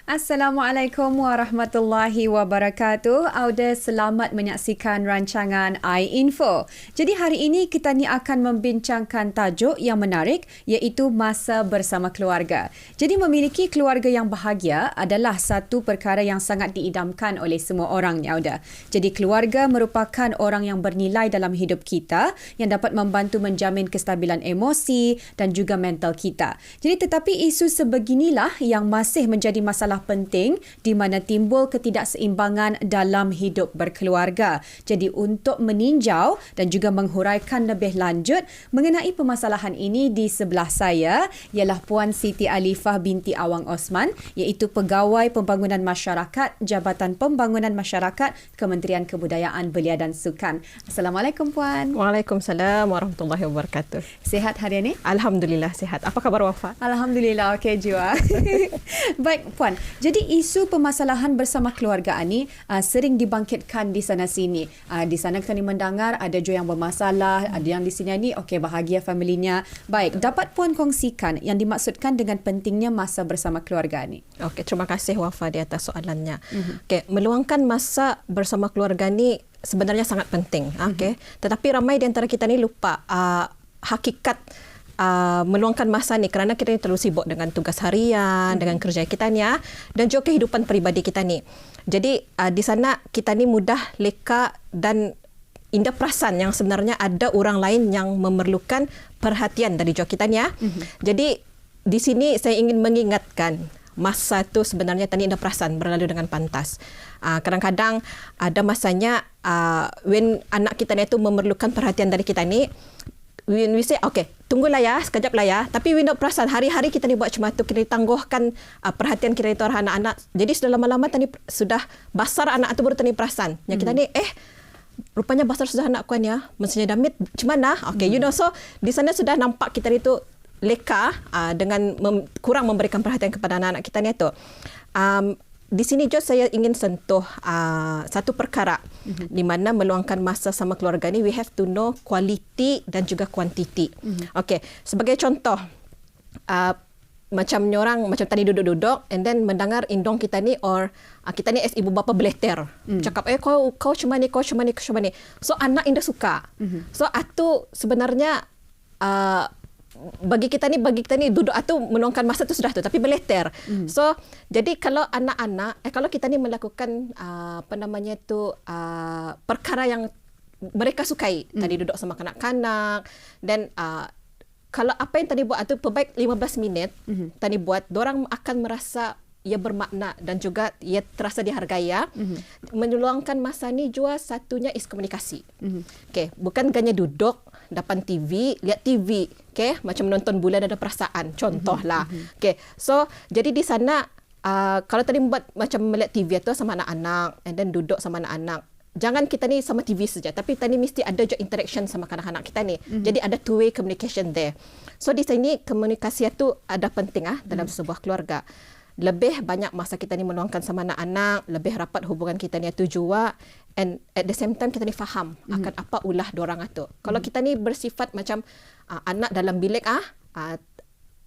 Assalamualaikum warahmatullahi wabarakatuh. Auda selamat menyaksikan rancangan iInfo. Jadi hari ini kita ni akan membincangkan tajuk yang menarik iaitu masa bersama keluarga. Jadi memiliki keluarga yang bahagia adalah satu perkara yang sangat diidamkan oleh semua orang ni Auda. Jadi keluarga merupakan orang yang bernilai dalam hidup kita yang dapat membantu menjamin kestabilan emosi dan juga mental kita. Jadi tetapi isu sebeginilah yang masih menjadi masalah penting di mana timbul ketidakseimbangan dalam hidup berkeluarga. Jadi untuk meninjau dan juga menghuraikan lebih lanjut mengenai permasalahan ini di sebelah saya ialah Puan Siti Alifah binti Awang Osman iaitu Pegawai Pembangunan Masyarakat Jabatan Pembangunan Masyarakat Kementerian Kebudayaan Belia dan Sukan. Assalamualaikum Puan. Waalaikumsalam warahmatullahi wabarakatuh. Sihat hari ini? Alhamdulillah sihat. Apa kabar Wafa? Alhamdulillah okey jua. Baik Puan, jadi isu permasalahan bersama keluarga ini sering dibangkitkan di sana sini. Di sana kita ni mendengar ada juga yang bermasalah, ada yang di sini ni okey bahagia familinya. Baik, dapat Puan kongsikan yang dimaksudkan dengan pentingnya masa bersama keluarga ni? Okey, terima kasih Wafa di atas soalannya. Okey, meluangkan masa bersama keluarga ni sebenarnya sangat penting. Okey, tetapi ramai di antara kita ni lupa hakikat meluangkan masa ni kerana kita ni terlalu sibuk dengan tugas harian, dengan kerja kita ni dan juga kehidupan peribadi kita ni. Jadi di sana kita ni mudah leka dan indah perasan yang sebenarnya ada orang lain yang memerlukan perhatian dari juga kita ni. Jadi di sini saya ingin mengingatkan masa tu sebenarnya tadi indah perasan berlalu dengan pantas. Kadang-kadang ada masanya when anak kita ni tu memerlukan perhatian dari kita ni, we say, okay, tunggulah ya, sekejap lah ya. Tapi we nak perasan, hari-hari kita ni buat macam tu, kita tangguhkan perhatian kita itu anak-anak. Jadi sudah lama-lama tadi sudah besar anak itu baru tadi perasan. Yang kita ni, rupanya besar sudah anak kuan ya, mestinya damit, macam mana? Okay, you know, so di sana sudah nampak kita itu leka dengan kurang memberikan perhatian kepada anak-anak kita ni itu. Di sini juga saya ingin sentuh satu perkara di mana meluangkan masa sama keluarga ni we have to know quality dan juga quantity. Okey, sebagai contoh macam orang macam tadi duduk-duduk and then mendengar indong kita ni or kita ni as ibu bapa beleter. Cakap kau cuma ni. So anak indah suka. So atu sebenarnya bagi kita ni duduk atau meluangkan masa tu sudah tu tapi beleter. So jadi kalau anak-anak kalau kita ni melakukan perkara yang mereka sukai, tadi duduk sama kanak-kanak dan kalau apa yang tadi buat itu perbaik 15 minit tadi buat, dorang akan merasa ia bermakna dan juga ia terasa dihargai ya. Meluangkan masa ni juga satunya is komunikasi. Okay, bukan hanya duduk depan TV, lihat TV, okay, macam menonton bulan ada perasaan, contohlah. Okay, so jadi di sana kalau tadi buat macam melihat TV itu sama anak-anak and then duduk sama anak-anak, jangan kita ni sama TV saja, tapi tadi mesti ada juga interaction sama kanak-kanak kita ni. Jadi ada two-way communication there. So di sini komunikasi itu ada penting dalam sebuah keluarga. Lebih banyak masa kita ni meluangkan sama anak-anak, lebih rapat hubungan kita ni itu jua, and at the same time kita ni faham akan apa ulah dorang itu. Kalau kita ni bersifat macam anak dalam bilik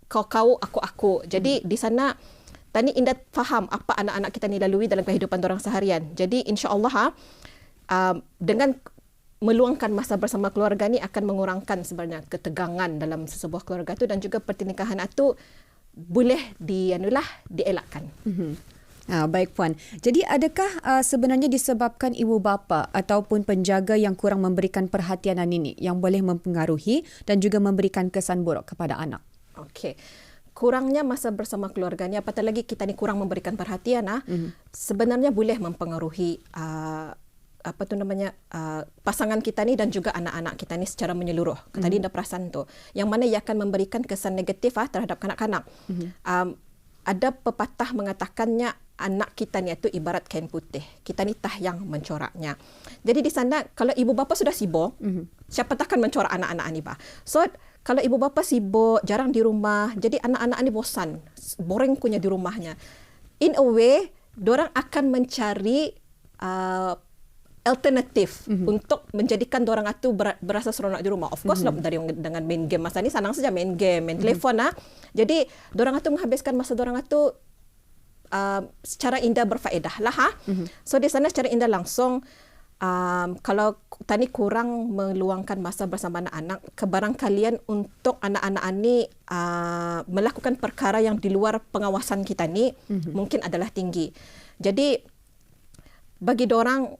kau aku. Jadi di sana tadi indah faham apa anak-anak kita ni lalui dalam kehidupan dorang seharian. Jadi insya-Allah dengan meluangkan masa bersama keluarga ni akan mengurangkan sebenarnya ketegangan dalam sebuah keluarga tu dan juga pertinikahan itu boleh dielakkan. Baik Puan. Jadi adakah sebenarnya disebabkan ibu bapa ataupun penjaga yang kurang memberikan perhatian ini yang boleh mempengaruhi dan juga memberikan kesan buruk kepada anak? Okey. Kurangnya masa bersama keluarga ni, apatah lagi kita ni kurang memberikan perhatian sebenarnya boleh mempengaruhi pasangan kita ni dan juga anak-anak kita ni secara menyeluruh. Tadi dah perasan tu. Yang mana ia akan memberikan kesan negatif terhadap kanak-kanak. Ada pepatah mengatakannya anak kita ni itu ibarat kain putih. Kita ni tah yang mencoraknya. Jadi di sana kalau ibu bapa sudah sibuk, siapa takkan mencorak anak-anak ni So kalau ibu bapa sibuk, jarang di rumah, jadi anak-anak ni bosan, boring punya di rumahnya. In a way, dorang akan mencari alternatif untuk menjadikan dorang itu berasa seronok di rumah. Of course dari dengan main game. Masa ni senang saja main game, main telefon Jadi dorang itu menghabiskan masa dorang itu secara indah berfaedah lah. So di sana secara indah langsung, kalau tani kurang meluangkan masa bersama anak-anak, kebarangkalian untuk anak-anak ni melakukan perkara yang di luar pengawasan kita ni mungkin adalah tinggi. Jadi bagi dorang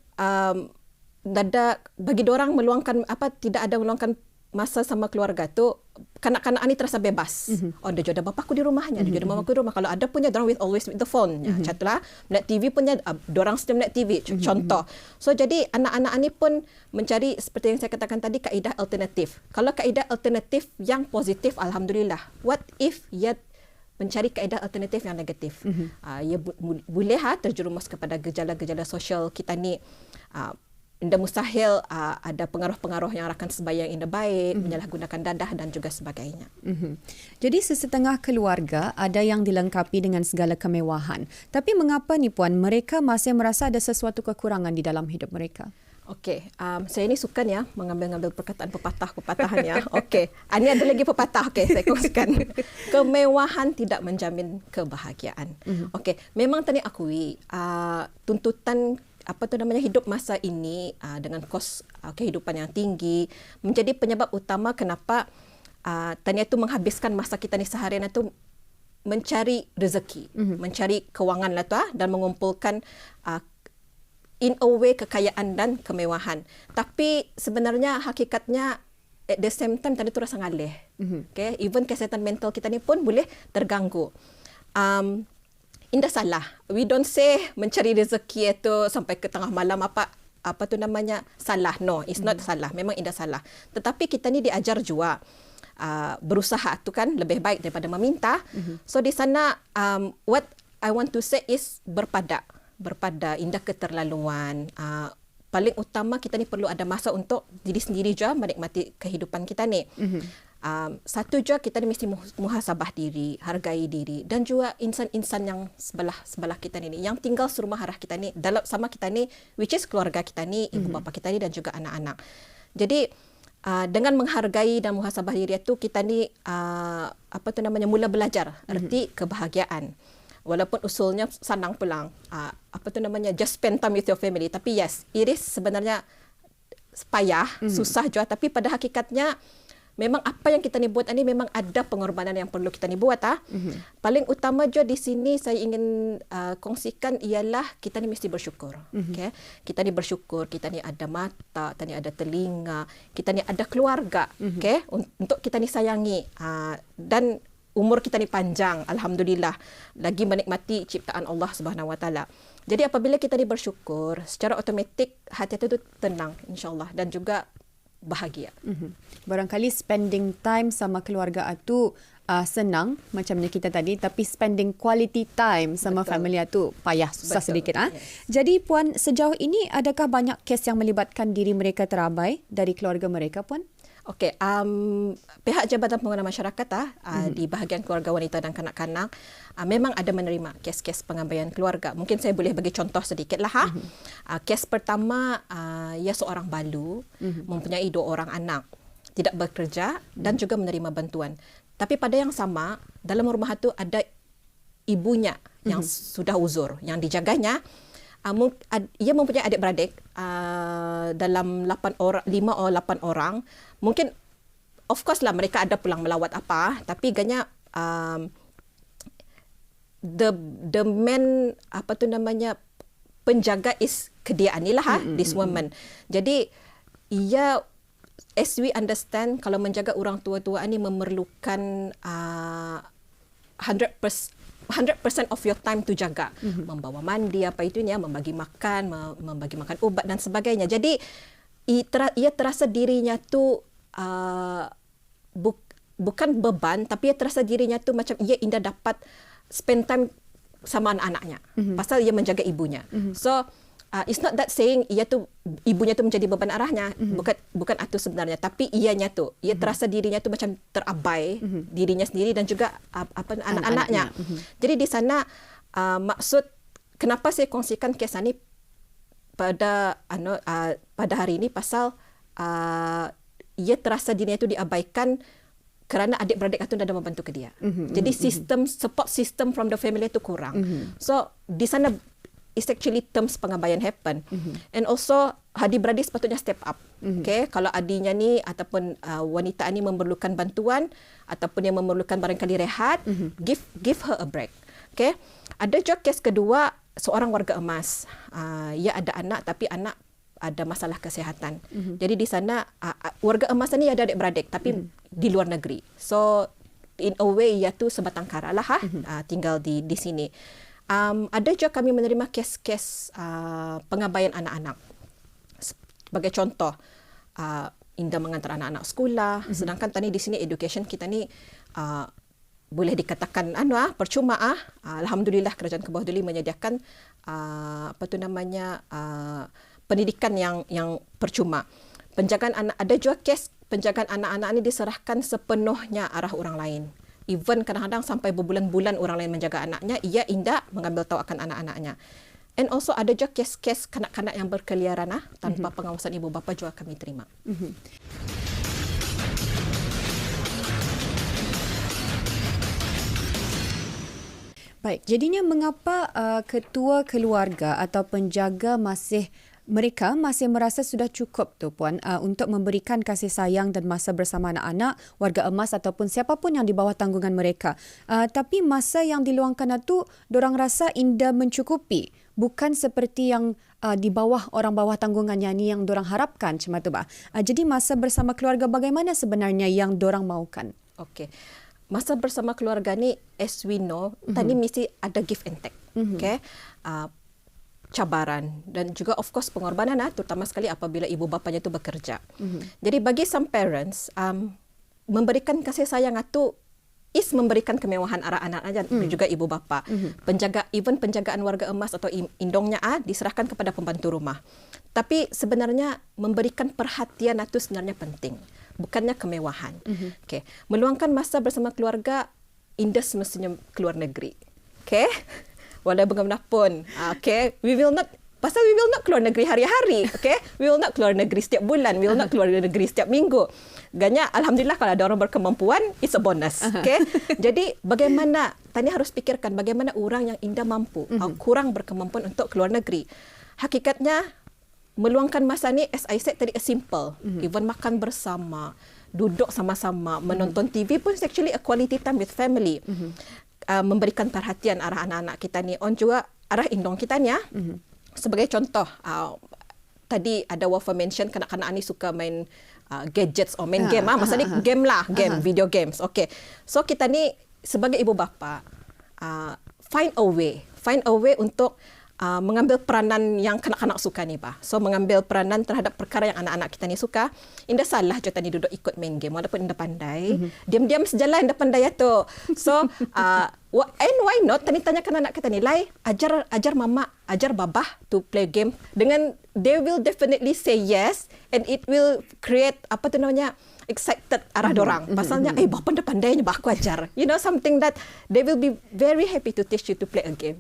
meluangkan tidak ada meluangkan masa sama keluarga tu, kanak-kanak ni terasa bebas. Oh, dia jodoh bapa aku di rumahnya, dia jodoh mama aku di rumah. Kalau ada punya, dorang always with the phone. Macam itulah. Melihat TV punya, dorang sedang melihat TV. Contoh. So, jadi anak-anak ni pun mencari, seperti yang saya katakan tadi, kaedah alternatif. Kalau kaedah alternatif yang positif, Alhamdulillah. What if ia mencari kaedah alternatif yang negatif? Ia boleh terjerumus kepada gejala-gejala sosial kita ni. Indah mustahil ada pengaruh-pengaruh yang rakan sembahyang indah baik, menyalahgunakan dadah dan juga sebagainya. Jadi sesetengah keluarga ada yang dilengkapi dengan segala kemewahan. Tapi mengapa ni Puan, mereka masih merasa ada sesuatu kekurangan di dalam hidup mereka? Okey, saya ni suka ya mengambil-ngambil perkataan pepatah-pepatahan ya. Okey, ini ada lagi pepatah. Okey, saya kongsikan. Kemewahan tidak menjamin kebahagiaan. Okey, memang tadi akui tuntutan hidup masa ini dengan kos kehidupan yang tinggi menjadi penyebab utama kenapa tania itu menghabiskan masa kita ni seharian itu mencari rezeki, mencari kewangan lah tu dan mengumpulkan in a way kekayaan dan kemewahan. Tapi sebenarnya hakikatnya at the same time tadi tu rasa ngalih. Okay? Even kesihatan mental kita ni pun boleh terganggu. Indah salah. We don't say mencari rezeki itu sampai ke tengah malam salah. No, it's not salah. Memang indah salah. Tetapi kita ni diajar juga berusaha tu kan lebih baik daripada meminta. So di sana what I want to say is berpada indah keterlaluan. Paling utama kita ni perlu ada masa untuk diri sendiri juga menikmati kehidupan kita ni. Satu juga kita ni mesti muhasabah diri, hargai diri dan juga insan-insan yang sebelah kita ni yang tinggal serumah arah kita ni dalam sama kita ni, which is keluarga kita ni, ibu bapa kita ni dan juga anak-anak. Jadi dengan menghargai dan muhasabah diri itu kita ni mula belajar erti kebahagiaan. Walaupun usulnya senang pulang, just spend time with your family. Tapi yes, it is sebenarnya payah, susah juga. Tapi pada hakikatnya memang apa yang kita ni buat ini memang ada pengorbanan yang perlu kita ni buat. Paling utama juga di sini saya ingin kongsikan ialah kita ni mesti bersyukur. Okay? Kita ni bersyukur, kita ni ada mata, kita ni ada telinga, kita ni ada keluarga. Okay? Untuk kita ni sayangi dan umur kita ni panjang, alhamdulillah, lagi menikmati ciptaan Allah Subhanahu Wa Taala. Jadi apabila kita ni bersyukur, secara automatik hati itu tenang, insya-Allah, dan juga bahagia. Barangkali spending time sama keluarga itu senang macamnya kita tadi, tapi spending quality time sama family itu payah, susah sedikit. Yes. Jadi Puan, sejauh ini adakah banyak kes yang melibatkan diri mereka terabai dari keluarga mereka, Puan? Okey, pihak Jabatan Pembangunan Masyarakat di bahagian keluarga wanita dan kanak-kanak memang ada menerima kes-kes pengabaian keluarga. Mungkin saya boleh bagi contoh sedikitlah. Kes pertama, ia seorang balu, mempunyai 2 orang anak, tidak bekerja dan juga menerima bantuan. Tapi pada yang sama, dalam rumah itu ada ibunya yang sudah uzur, yang dijaganya. Ia mempunyai adik-beradik dalam 5 atau 8 orang. Mungkin of course lah mereka ada pulang melawat apa, tapi agaknya the main penjaga is kedia ni lah this woman. Jadi ia, as we understand, kalau menjaga orang tua-tua ni memerlukan 100% of your time to jaga, membawa mandi membagi makan ubat dan sebagainya. Jadi ia terasa dirinya tu bukan beban, tapi ia terasa dirinya tu macam ia indah dapat spend time sama anak-anaknya, pasal ia menjaga ibunya. So it's not that saying ibunya tu menjadi beban arahnya, bukan itu sebenarnya, tapi ia terasa dirinya tu macam terabai, dirinya sendiri dan juga anak-anaknya. Jadi di sana maksud kenapa saya kongsikan kes ini pada hari ini, pasal ia terasa dirinya itu diabaikan kerana adik-beradik itu dah membantu ke dia. Jadi support system from the family itu kurang. So di sana it's actually terms pengabaian happen. And also adik-beradik sepatutnya step up. Okay, kalau adiknya ni ataupun wanita ni memerlukan bantuan ataupun yang memerlukan barangkali rehat, give her a break. Okay, ada juga kes kedua, seorang warga emas. Ia ada anak tapi anak ada masalah kesihatan. Jadi di sana warga emas ni ada adik-beradik tapi di luar negeri. So in a way ia tu sebatang kara lah tinggal di sini. Ada juga kami menerima kes-kes pengabaian anak-anak. Sebagai contoh, Indah mengantar anak-anak sekolah, sedangkan tadi di sini education kita ni boleh dikatakan percuma. Alhamdulillah kerajaan Kebawah Duli menyediakan pendidikan yang percuma. Penjagaan anak, ada juga kes penjagaan anak-anak ini diserahkan sepenuhnya arah orang lain. Even kadang-kadang sampai berbulan-bulan orang lain menjaga anaknya, ia Indah mengambil tahu akan anak-anaknya. And also ada juga kes-kes kanak-kanak yang berkeliaran tanpa pengawasan ibu bapa juga kami terima. Baik, jadinya mengapa ketua keluarga atau penjaga mereka masih merasa sudah cukup tu Puan untuk memberikan kasih sayang dan masa bersama anak-anak, warga emas ataupun siapapun yang di bawah tanggungan mereka. Tapi masa yang diluangkan itu, dorang rasa Indah mencukupi. Bukan seperti yang di bawah orang bawah tanggungannya ni yang dorang harapkan macam tu bah. Jadi masa bersama keluarga bagaimana sebenarnya yang dorang mahukan? Okey. Masa bersama keluarga ni, as we know, tadi mesti ada give and take. Okay? Cabaran dan juga of course pengorbanan terutama sekali apabila ibu bapanya itu bekerja. Jadi bagi some parents memberikan kasih sayang itu is memberikan kemewahan arah anak-anak dan juga ibu bapa. Penjagaan warga emas atau indongnya diserahkan kepada pembantu rumah. Tapi sebenarnya memberikan perhatian itu sebenarnya penting, bukannya kemewahan. Okay. Meluangkan masa bersama keluarga, Indah semestinya keluar negeri. Okay? Walau bagaimanapun, we will not keluar negeri hari-hari, we will not keluar negeri setiap bulan, we will not keluar negeri setiap minggu. Ganya, alhamdulillah kalau ada orang berkemampuan, it's a bonus. Jadi bagaimana, tadi harus fikirkan bagaimana orang yang Indah mampu, kurang berkemampuan untuk keluar negeri. Hakikatnya meluangkan masa ni, as I said tadi, simple. Even makan bersama, duduk sama-sama, menonton TV pun actually a quality time with family. Memberikan perhatian arah anak-anak kita ni, on juga arah indong kita ni. Sebagai contoh, tadi ada Wafa mention kanak-kanak ni suka main gadgets atau main game. Maksudnya game lah, video games. Okay. So kita ni sebagai ibu bapa, find a way untuk mengambil peranan yang kanak-kanak suka ni bah. So mengambil peranan terhadap perkara yang anak-anak kita ni suka. Indah salah je tadi duduk ikut main game walaupun Indah pandai. Diam-diam sejalan Indah pandai tu. So and why not tadi tanyakan anak kita ni, Lai, ajar mama, ajar babah to play game. Dengan they will definitely say yes and it will create excited arah dorang. Pasalnya bapa dah pandainya bah aku ajar. You know, something that they will be very happy to teach you to play a game.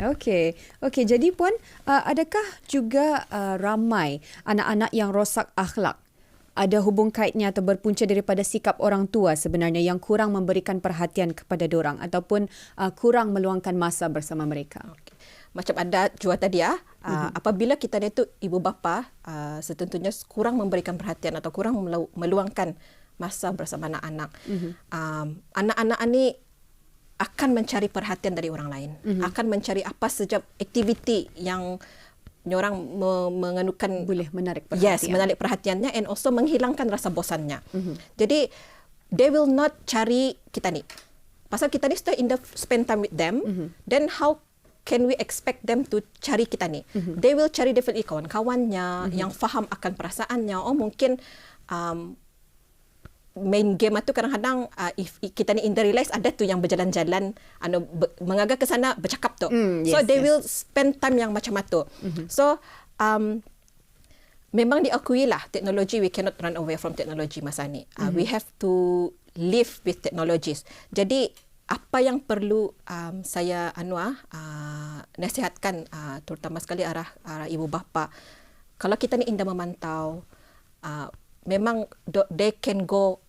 Okey, jadi Puan, adakah juga ramai anak-anak yang rosak akhlak? Ada hubung kaitnya atau berpunca daripada sikap orang tua sebenarnya yang kurang memberikan perhatian kepada dorang ataupun kurang meluangkan masa bersama mereka? Okay. Macam ada jua tadi apabila kita ni tu ibu bapa setentunya kurang memberikan perhatian atau kurang meluangkan masa bersama anak-anak. Anak-anak ni akan mencari perhatian dari orang lain, akan mencari apa saja aktiviti yang orang menganukan boleh menarik perhatian. Yes, menarik perhatiannya and also menghilangkan rasa bosannya. Jadi they will not cari kita ni. Pasal kita ni still spend time with them, then how can we expect them to cari kita ni? They will cari definitely kawan-kawannya yang faham akan perasaannya. Oh mungkin main game itu kadang-kadang if kita ni in the realize ada tu yang berjalan-jalan mengagak ke sana bercakap tu. So they will spend time yang macam itu. So memang diakui lah teknologi, we cannot run away from technology masa ni. We have to live with technologies. Jadi apa yang perlu saya nasihatkan terutama sekali arah ibu bapa, kalau kita ni Indah memantau, memang they can go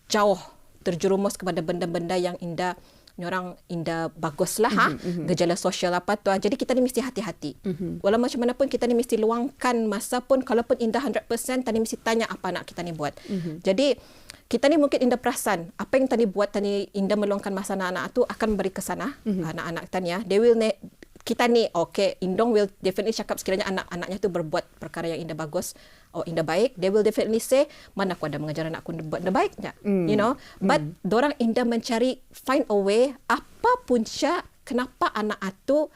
jauh terjerumus kepada benda-benda yang indah, orang indah bagus lah, gejala sosial apa tu. Jadi kita ni mesti hati-hati. Walau macam mana pun kita ni mesti luangkan masa pun, kalaupun indah 100%, tani mesti tanya apa anak kita ni buat. Jadi kita ni mungkin indah perasan apa yang tani buat, tani indah meluangkan masa anak-anak tu akan beri kesan anak-anak tani ya. They will kita ni, okay, Indong will definitely cakap sekiranya anak-anaknya tu berbuat perkara yang indah bagus, indah baik, they will definitely say, mana aku ada mengajar anakku buat indah baik tak? You know, but dorang indah mencari, find a way, apa punca kenapa anak itu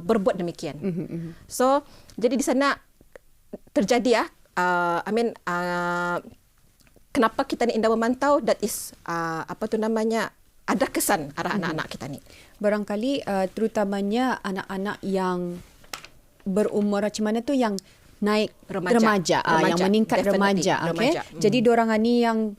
berbuat demikian. So, jadi di sana terjadi kenapa kita ni indah memantau, that is, ada kesan arah anak-anak kita ni. Barangkali terutamanya anak-anak yang berumur macam mana tu, yang naik remaja. Yang meningkat remaja. Okay? Jadi diorang ni yang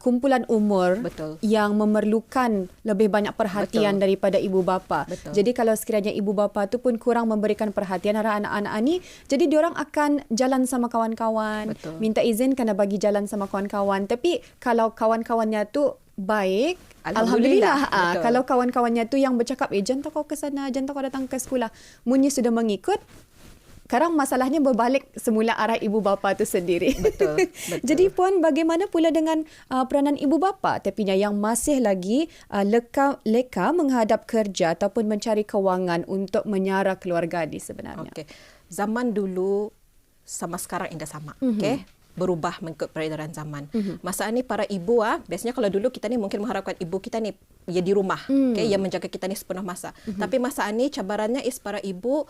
kumpulan umur yang memerlukan lebih banyak perhatian daripada ibu bapa. Jadi kalau sekiranya ibu bapa tu pun kurang memberikan perhatian arah anak-anak ni, jadi diorang akan jalan sama kawan-kawan, minta izin kena bagi jalan sama kawan-kawan. Tapi kalau kawan-kawannya tu baik, Alhamdulillah. Kalau kawan-kawannya tu yang bercakap, jangan kau ke sana, jangan kau datang ke sekolah, Munyi sudah mengikut, sekarang masalahnya berbalik semula arah ibu bapa tu sendiri. Betul. Jadi Puan, bagaimana pula dengan peranan ibu bapa tepinya yang masih lagi leka menghadap kerja ataupun mencari kewangan untuk menyara keluarga ni sebenarnya? Okay. Zaman dulu sama sekarang indah sama. Okay? Berubah mengikut peredaran zaman. Masa ni para ibu, biasanya kalau dulu kita ni mungkin mengharapkan ibu kita ni ya di rumah, okay, yang menjaga kita ni sepenuh masa. Tapi masa ni cabarannya is para ibu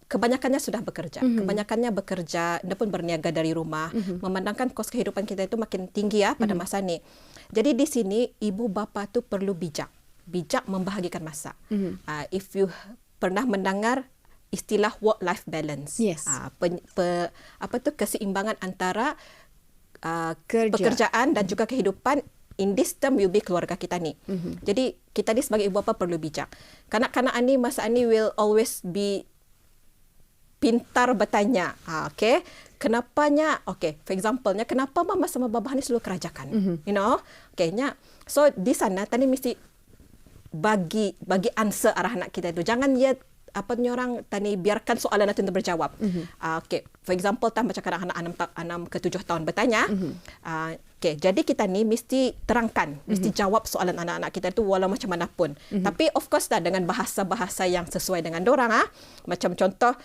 kebanyakannya sudah bekerja. Kebanyakannya bekerja, dia pun berniaga dari rumah. Memandangkan kos kehidupan kita itu makin tinggi pada masa ni. Jadi di sini ibu bapa tu perlu bijak membahagikan masa. If you pernah mendengar istilah work-life balance. Yes. Keseimbangan antara pekerjaan dan juga kehidupan. In this term will be keluarga kita ni. Jadi kita ni sebagai ibu bapa perlu bijak. Kanak-kanak ni masa ni will always be pintar bertanya. Okay. Kenapanya? Okay. For example-nya, kenapa mama sama babah ni selalu kerajakan? You know? Okay. So di sana tadi mesti bagi answer arah anak kita tu. Jangan orang tani biarkan soalan itu terjawab. Okay. For example, macam anak-anak 6 ke 7 tahun bertanya. Okay. Jadi kita ni mesti terangkan, mesti jawab soalan anak-anak kita itu walau macam mana pun. Tapi of course dengan bahasa-bahasa yang sesuai dengan dorang. Macam contoh,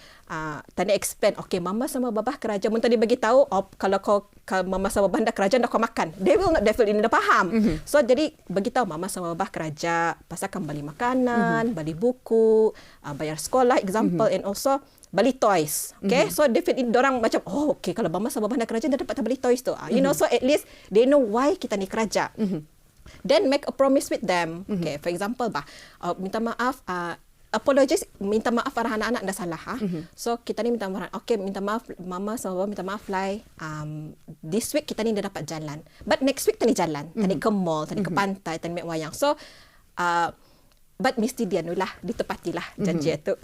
tani explain, okay, mama sama babah kerja. Mun tadi bagi tahu, kalau mama sama babah dah kerja, dah kau makan. They will not definitely dah faham. So jadi bagi tahu mama sama babah kerja, pasal beli makanan, beli buku, bayar sekolah, example, and also beli toys. Okay, so definitely dorang macam, okay, kalau mama sama babah dah kerja, dah dapat beli toys tu. You know, so at least they know why kita ni kerja. Then make a promise with them. Okay, for example, minta maaf, apologize, minta maaf arah anak-anak dah salah. So kita ni minta maaf. Okay, minta maaf mama sama babah, minta maaf Lai. This week kita ni dah dapat jalan. But next week tani jalan. Tani ke mall, tani ke pantai, tani mek wayang. So but mesti dia nulah, ditepatilah janji itu.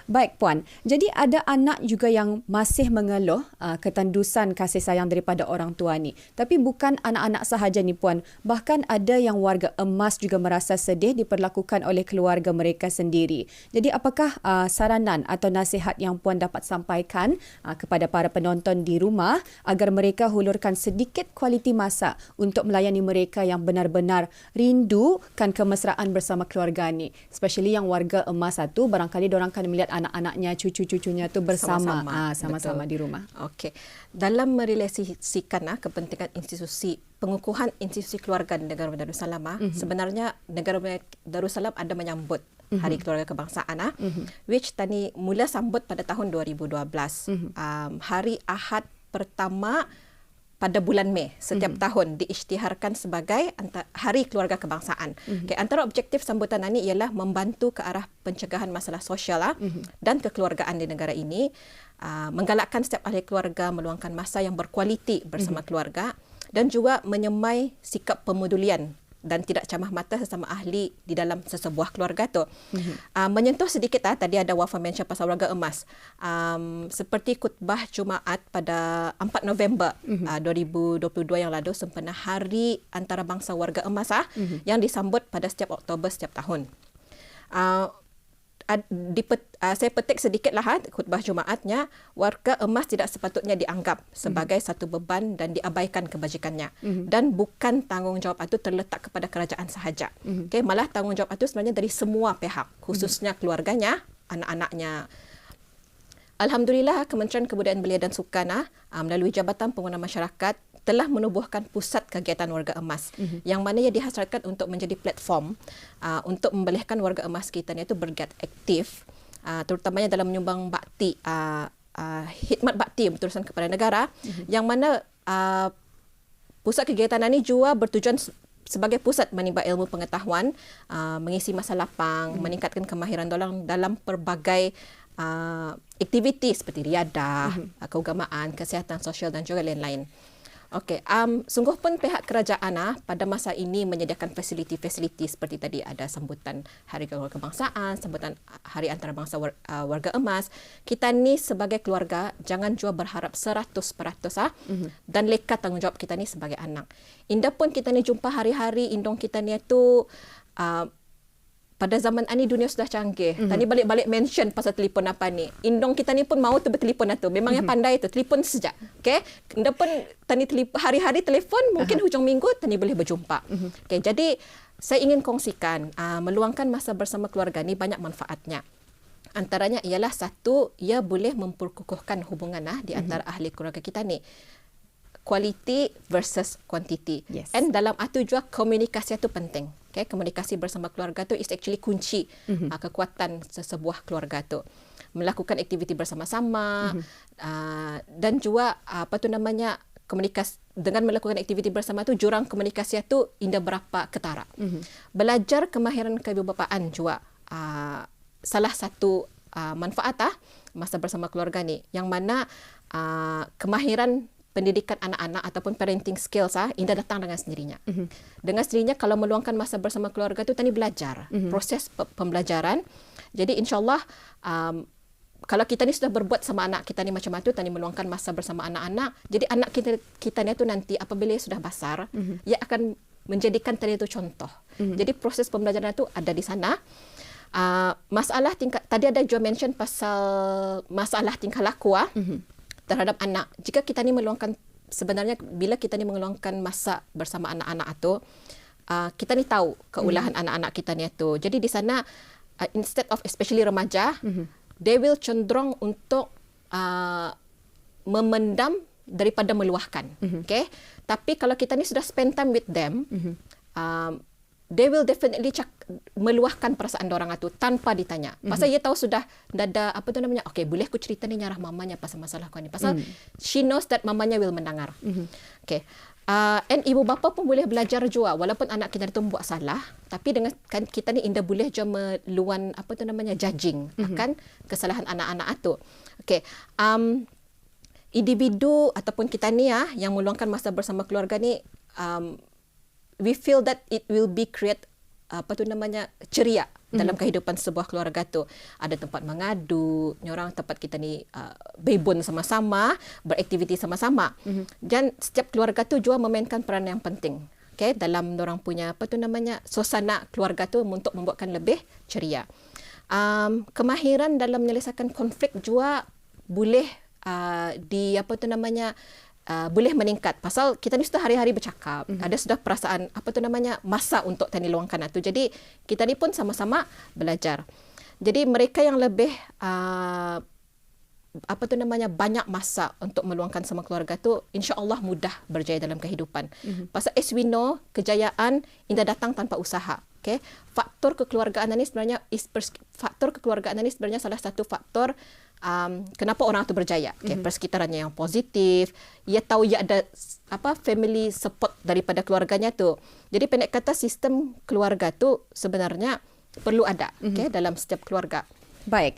Baik Puan, jadi ada anak juga yang masih mengeluh ketandusan kasih sayang daripada orang tua ni. Tapi bukan anak-anak sahaja ni Puan, bahkan ada yang warga emas juga merasa sedih diperlakukan oleh keluarga mereka sendiri. Jadi apakah saranan atau nasihat yang Puan dapat sampaikan kepada para penonton di rumah agar mereka hulurkan sedikit kualiti masa untuk melayani mereka yang benar-benar rindukan kemesraan bersama keluarga ni? Especially yang warga emas satu, barangkali diorang akan melihat anak-anaknya, cucu-cucunya tu bersama sama-sama di rumah. Okey. Dalam merealisasikan kepentingan institusi, pengukuhan institusi keluarga di negara Darussalam, sebenarnya negara Darussalam ada menyambut Hari Keluarga Kebangsaan, which tadi mula sambut pada tahun 2012. Hari Ahad pertama pada bulan Mei setiap tahun diisytiharkan sebagai Hari Keluarga Kebangsaan. Okay, antara objektif sambutan ini ialah membantu ke arah pencegahan masalah sosial dan kekeluargaan di negara ini, menggalakkan setiap ahli keluarga meluangkan masa yang berkualiti bersama keluarga dan juga menyemai sikap pemedulian dan tidak camah mata sesama ahli di dalam sesebuah keluarga tu. Menyentuh sedikit tadi ada Wafa mention pasal warga emas. Seperti khutbah Jumaat pada 4 November 2022 yang lalu sempena Hari Antarabangsa Warga Emas yang disambut pada setiap Oktober setiap tahun. Saya petik sedikitlah khutbah Jumaatnya, warga emas tidak sepatutnya dianggap sebagai satu beban dan diabaikan kebajikannya, dan bukan tanggungjawab itu terletak kepada kerajaan sahaja. Okay, malah tanggungjawab itu sebenarnya dari semua pihak, khususnya keluarganya, anak-anaknya. Alhamdulillah, Kementerian Kebudayaan Belia dan Sukan melalui Jabatan Pengguna Masyarakat telah menubuhkan pusat kegiatan warga emas yang mana ia dihasratkan untuk menjadi platform untuk membolehkan warga emas kita ni itu bergiat aktif, terutamanya dalam menyumbang bakti, khidmat bakti yang berterusan kepada negara, yang mana pusat kegiatan ini juga bertujuan sebagai pusat menimba ilmu pengetahuan, mengisi masa lapang, meningkatkan kemahiran dalam pelbagai aktiviti seperti riadah, keagamaan, kesihatan sosial dan juga lain-lain. Okey, sungguh pun pihak kerajaan pada masa ini menyediakan fasiliti-fasiliti seperti tadi ada sambutan Hari Kebangsaan, sambutan Hari Antarabangsa Warga Emas. Kita ni sebagai keluarga jangan jua berharap 100% dan leka tanggungjawab kita ni sebagai anak. Indah pun kita ni jumpa hari-hari indong kita ni tu pada zaman ini dunia sudah canggih. Tadi balik-balik mention pasal telefon apa ni. Indong kita ni pun mau tu bertelefon tu. Memang yang pandai tu telefon sejak. Okey. Anda pun tadi hari-hari telefon, mungkin hujung minggu tadi boleh berjumpa. Okey, jadi saya ingin kongsikan meluangkan masa bersama keluarga ni banyak manfaatnya. Antaranya ialah satu, ia boleh memperkukuhkan hubungan di antara ahli keluarga kita ni. Quality versus quantity. Yes. And dalam itu juga komunikasi itu penting. Okay? Komunikasi bersama keluarga tu is actually kunci kekuatan sesebuah keluarga tu. Melakukan aktiviti bersama-sama dan juga komunikasi dengan melakukan aktiviti bersama tu jurang komunikasi itu indah berapa ketara. Belajar kemahiran keibubapaan juga salah satu manfaat masa bersama keluarga ni, yang mana kemahiran pendidikan anak-anak ataupun parenting skills indah datang dengan sendirinya. Dengan sendirinya kalau meluangkan masa bersama keluarga tu tadi belajar, proses pembelajaran. Jadi insya-Allah kalau kita ni sudah berbuat sama anak kita ni macam itu, tadi meluangkan masa bersama anak-anak, jadi anak kita ni tu nanti apabila sudah besar, ia akan menjadikan tadi itu contoh. Jadi proses pembelajaran itu ada di sana. Masalah tingkat tadi ada juga mention pasal masalah tingkah laku terhadap anak. Jika kita ni meluangkan, sebenarnya bila kita ni meluangkan masa bersama anak-anak itu, kita ni tahu keulahan anak-anak kita ni itu. Jadi di sana instead of especially remaja, they will cenderung untuk memendam daripada meluahkan. Okay? Tapi kalau kita ni sudah spend time with them, they will definitely meluahkan perasaan dorang itu tanpa ditanya. Pasal ia tahu sudah ada okey, boleh aku cerita ni nyarah mamanya pasal masalah kau ni. Pasal she knows that mamanya will mendengar. Okey. And ibu bapa pun boleh belajar juga walaupun anak kita itu buat salah, tapi dengan kita ni indah boleh je meluan judging akan kesalahan anak-anak itu. Okey. Individu ataupun kita ni yang meluangkan masa bersama keluarga ni, we feel that it will be create ceria dalam kehidupan sebuah keluarga tu. Ada tempat mengadu, nyorang tempat kita ni berbun sama-sama, beraktiviti sama-sama. Dan setiap keluarga tu juga memainkan peran yang penting. Okay, dalam orang punya suasana keluarga tu untuk membuatkan lebih ceria. Kemahiran dalam menyelesaikan konflik juga boleh boleh meningkat. Pasal kita ni sudah hari-hari bercakap, ada sudah perasaan masa untuk tani luangkan itu. Jadi kita ni pun sama-sama belajar. Jadi mereka yang lebih banyak masa untuk meluangkan sama keluarga tu, insya-Allah mudah berjaya dalam kehidupan. Pasal as we know, kejayaan indah datang tanpa usaha. Okay? Faktor kekeluargaan ini sebenarnya salah satu faktor kenapa orang itu berjaya. Okay? Persekitarannya yang positif, ia tahu ia ada family support daripada keluarganya tu. Jadi pendek kata sistem keluarga tu sebenarnya perlu ada dalam setiap keluarga. Baik,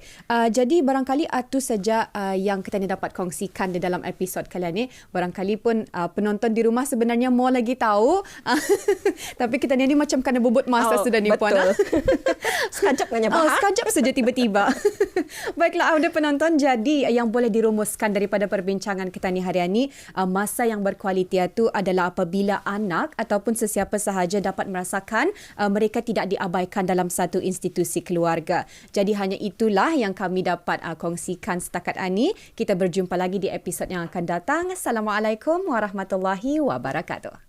jadi barangkali itu saja yang kita ni dapat kongsikan di dalam episod kali ini. Barangkali pun penonton di rumah sebenarnya mau lagi tahu. Tapi kita ni macam kena bobot masa sudah ni Puan. Betul. Sekejap hanya bahas. Sekejap saja tiba-tiba. Baiklah, ada penonton. Jadi yang boleh dirumuskan daripada perbincangan kita ni hari ini, masa yang berkualiti itu adalah apabila anak ataupun sesiapa sahaja dapat merasakan mereka tidak diabaikan dalam satu institusi keluarga. Jadi hanya itulah yang kami dapat kongsikan setakat ini. Kita berjumpa lagi di episod yang akan datang. Assalamualaikum warahmatullahi wabarakatuh.